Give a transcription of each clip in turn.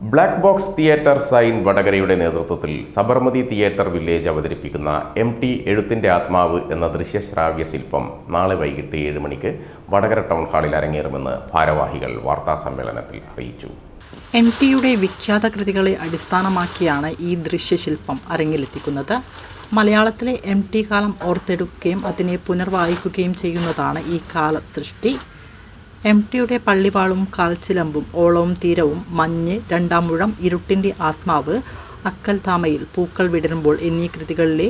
Black box theatre sign വടകരയുടെ നേതൃത്വത്തിൽ Sabarmati theatre village അവതരിപ്പിക്കുന്ന MT എഴുത്തിൻ്റെ ആത്മാവ് എന്ന ദൃശ്യശ്രാവ്യ ശില്പം നാളെ വൈകിട്ട് 7 മണിക്ക് വടകര ടൗൺ ഹാളിൽ അരങ്ങേറുമെന്ന് ഭാരവാഹികൾ വാർത്താസമ്മേളനത്തിൽ അറിയിച്ചു. MTയുടെ വിഖ്യാത കൃതികളെ അടിസ്ഥാനമാക്കിയാണ് ഈ ദൃശ്യശില്പം അരങ്ങിലെത്തിക്കുന്നത്. മലയാളത്തിലെ MT കാലം ഓർത്തെടുക്കുകയും അതിനെ പുനർവായിക്കുകയും ചെയ്യുന്നതാണ് ഈ കാലസൃഷ്ടി. MTയുടെ പള്ളിവാളും കാൽച്ചിലമ്പും ഓളവും തീരവും മഞ്ഞ് രണ്ടാം മുഴം ഇരുട്ടിൻ്റെ ആത്മാവ് അക്കൽ താമയിൽ പൂക്കൾ വിടരുമ്പോൾ എന്നീ കൃതികളിലെ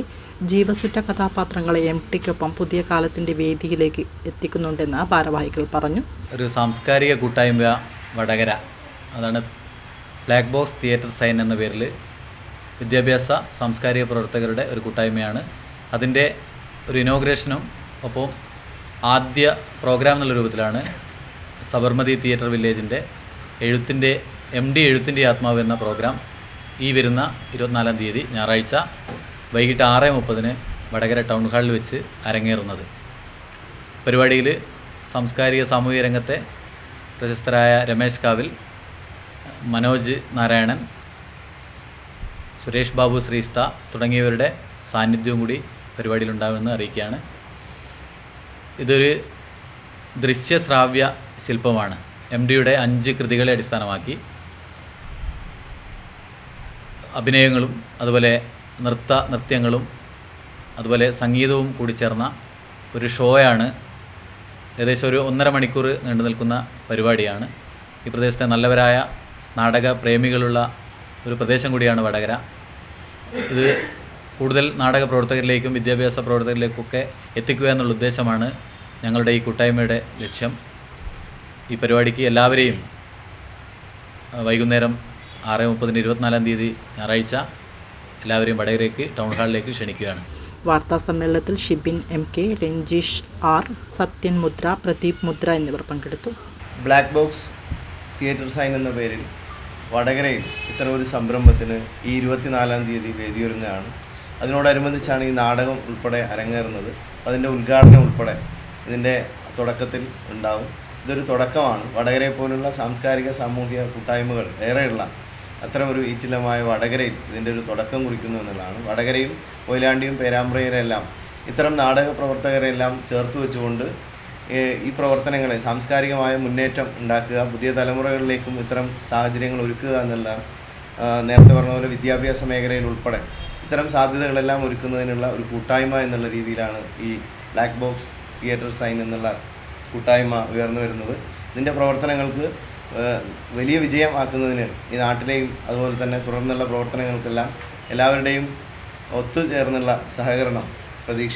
ജീവസുറ്റ കഥാപാത്രങ്ങളെ MTക്കൊപ്പം പുതിയ കാലത്തിൻ്റെ വേദിയിലേക്ക് എത്തിക്കുന്നുണ്ടെന്ന് ഭാരവാഹികൾ പറഞ്ഞു. ഒരു സാംസ്കാരിക കൂട്ടായ്മ വടകര, അതാണ് ബ്ലാക്ക് ബോക്സ് തിയേറ്റർ സൈൻ എന്ന പേരിൽ വിദ്യാഭ്യാസ സാംസ്കാരിക പ്രവർത്തകരുടെ ഒരു കൂട്ടായ്മയാണ്. അതിൻ്റെ ഒരു ഇനോഗ്രേഷനും ഒപ്പം ആദ്യ പ്രോഗ്രാം എന്നുള്ള രൂപത്തിലാണ് സബർമതി തിയേറ്റർ വില്ലേജിൻ്റെ MT എഴുത്തിൻ്റെ ആത്മാവ് എന്ന പ്രോഗ്രാം ഈ വരുന്ന 24-ാം തീയതി ഞായറാഴ്ച വൈകിട്ട് 6:30 വടകര ടൗൺ ഹാളിൽ വെച്ച് അരങ്ങേറുന്നത്. പരിപാടിയിൽ സാംസ്കാരിക സാമൂഹിക രംഗത്തെ പ്രശസ്തരായ രമേശ് കാവിൽ, മനോജ് നാരായണൻ, സുരേഷ് ബാബു ശ്രീസ്ത തുടങ്ങിയവരുടെ സാന്നിധ്യവും കൂടി പരിപാടിയിലുണ്ടാകുമെന്ന് അറിയിക്കുകയാണ്. ഇതൊരു ദൃശ്യശ്രാവ്യ ശില്പമാണ്. MTയുടെ 5 കൃതികളെ അടിസ്ഥാനമാക്കി അഭിനയങ്ങളും അതുപോലെ നൃത്യങ്ങളും അതുപോലെ സംഗീതവും കൂടി ചേർന്ന ഒരു ഷോയാണ്. ഏകദേശം ഒരു 1.5 മണിക്കൂർ നീണ്ടു നിൽക്കുന്ന പരിപാടിയാണ്. ഈ പ്രദേശത്തെ നല്ലവരായ നാടക പ്രേമികളുള്ള ഒരു പ്രദേശം കൂടിയാണ് വടകര. ഇത് കൂടുതൽ നാടക പ്രവർത്തകരിലേക്കും വിദ്യാഭ്യാസ പ്രവർത്തകരിലേക്കൊക്കെ എത്തിക്കുക എന്നുള്ള ഉദ്ദേശമാണ് ഞങ്ങളുടെ ഈ കൂട്ടായ്മയുടെ ലക്ഷ്യം. ഈ പരിപാടിക്ക് എല്ലാവരെയും വൈകുന്നേരം 6:30 24-ാം തീയതി ഞായറാഴ്ച എല്ലാവരെയും വടകരയ്ക്ക് ടൗൺ ഹാളിലേക്ക് ക്ഷണിക്കുകയാണ്. വാർത്താ സമ്മേളനത്തിൽ ഷിബിൻ MK, രഞ്ജീഷ് R, സത്യൻ മുദ്ര, പ്രദീപ് മുദ്ര എന്നിവർ പങ്കെടുത്തു. ബ്ലാക്ക് ബോക്സ് തിയേറ്റർ സൈൻ എന്ന പേരിൽ വടകരയിൽ ഇത്തരം ഒരു സംരംഭത്തിന് ഈ 24-ാം തീയതി വേദിയൊരുങ്ങുകയാണ്. അതിനോടനുബന്ധിച്ചാണ് ഈ നാടകം ഉൾപ്പെടെ അരങ്ങേറുന്നത്. അതിൻ്റെ ഉദ്ഘാടനം ഉൾപ്പെടെ ഇതിൻ്റെ തുടക്കത്തിൽ ഉണ്ടാവും. ഇതൊരു തുടക്കമാണ്. വടകരയെ പോലുള്ള സാംസ്കാരിക സാമൂഹിക കൂട്ടായ്മകൾ ഏറെയുള്ള അത്തരം ഒരു ഈറ്റിലമായ വടകരയിൽ ഇതിൻ്റെ ഒരു തുടക്കം കുറിക്കുന്നു എന്നുള്ളതാണ്. വടകരയും കൊയിലാണ്ടിയും പേരാമ്പ്രയിലെല്ലാം ഇത്തരം നാടക പ്രവർത്തകരെല്ലാം ചേർത്ത് വെച്ചുകൊണ്ട് ഈ പ്രവർത്തനങ്ങളെ സാംസ്കാരികമായ മുന്നേറ്റം ഉണ്ടാക്കുക, പുതിയ തലമുറകളിലേക്കും ഇത്തരം സാഹചര്യങ്ങൾ ഒരുക്കുക എന്നുള്ള, നേരത്തെ പറഞ്ഞ പോലെ വിദ്യാഭ്യാസ മേഖലയിൽ ഉൾപ്പെടെ ഇത്തരം സാധ്യതകളെല്ലാം ഒരുക്കുന്നതിനുള്ള ഒരു കൂട്ടായ്മ എന്നുള്ള രീതിയിലാണ് ഈ ബ്ലാക്ക് ബോക്സ് തിയേറ്റർ സൈൻ എന്നുള്ള കൂട്ടായ്മ ഉയർന്നു വരുന്നത്. ഇതിൻ്റെ പ്രവർത്തനങ്ങൾക്ക് വലിയ വിജയം ആക്കുന്നതിന് ഈ നാട്ടിലെയും അതുപോലെ തന്നെ തുടർന്നുള്ള പ്രവർത്തനങ്ങൾക്കെല്ലാം എല്ലാവരുടെയും ഒത്തുചേർന്നുള്ള സഹകരണം പ്രതീക്ഷിക്കുന്നു.